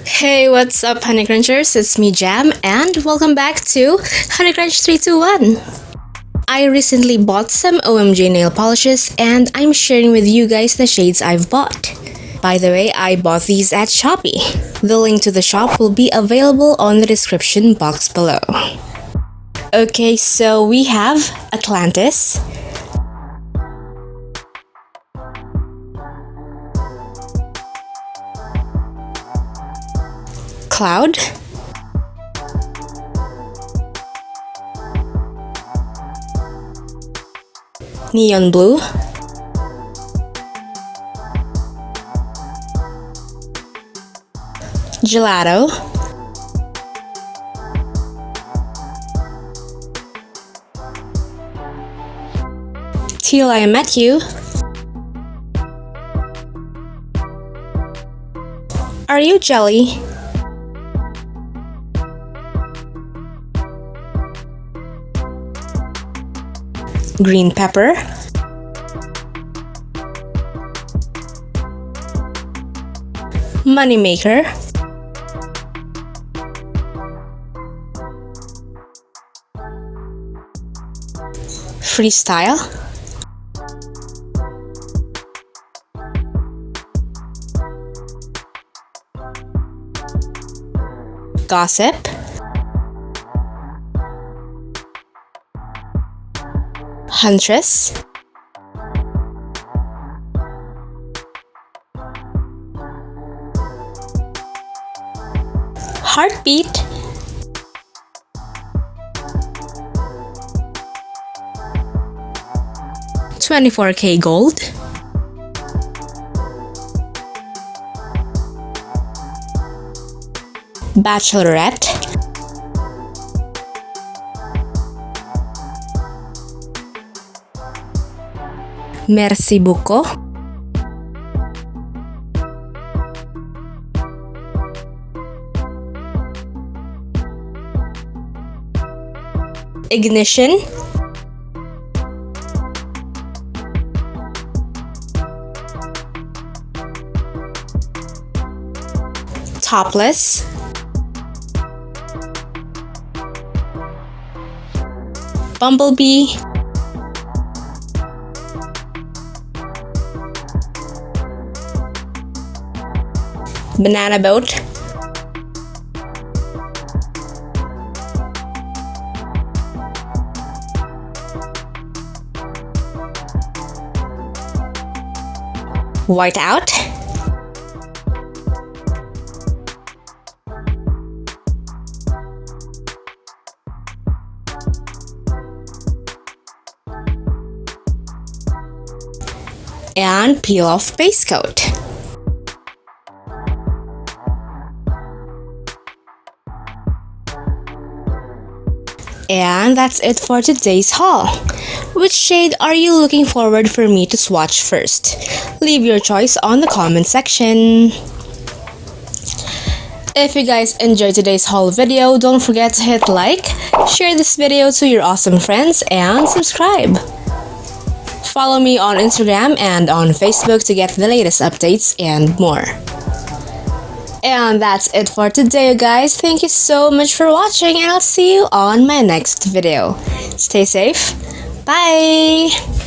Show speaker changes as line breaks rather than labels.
Hey, what's up, honeycrunchers? It's me, Jham, and welcome back to honeycrunch321. I recently bought some OMG nail polishes, and I'm sharing with you guys the shades I've bought. By the way, I bought these at Shopee. The link to the shop will be available on the description box below. Okay, so we have Atlantis, Cloud, Neon Blue, Gelato, Till I Met You, Are You Jelly, Green Pepper, Moneymaker, Freestyle, Gossip, Huntress, Heartbeat, $24K Gold, Bachelorette, Merci Buko, Ignition, Topless, Bumblebee, Banana Boat, Whiteout, and Peel Off Base Coat. And that's it for today's haul. Which shade are you looking forward for me to swatch first? Leave your choice on the comment section. If you guys enjoyed today's haul video, don't forget to hit like, share this video to your awesome friends, and subscribe. Follow me on Instagram and on Facebook to get the latest updates and more. And that's it for today, guys. Thank you so much for watching, and I'll see you on my next video. Stay safe. Bye!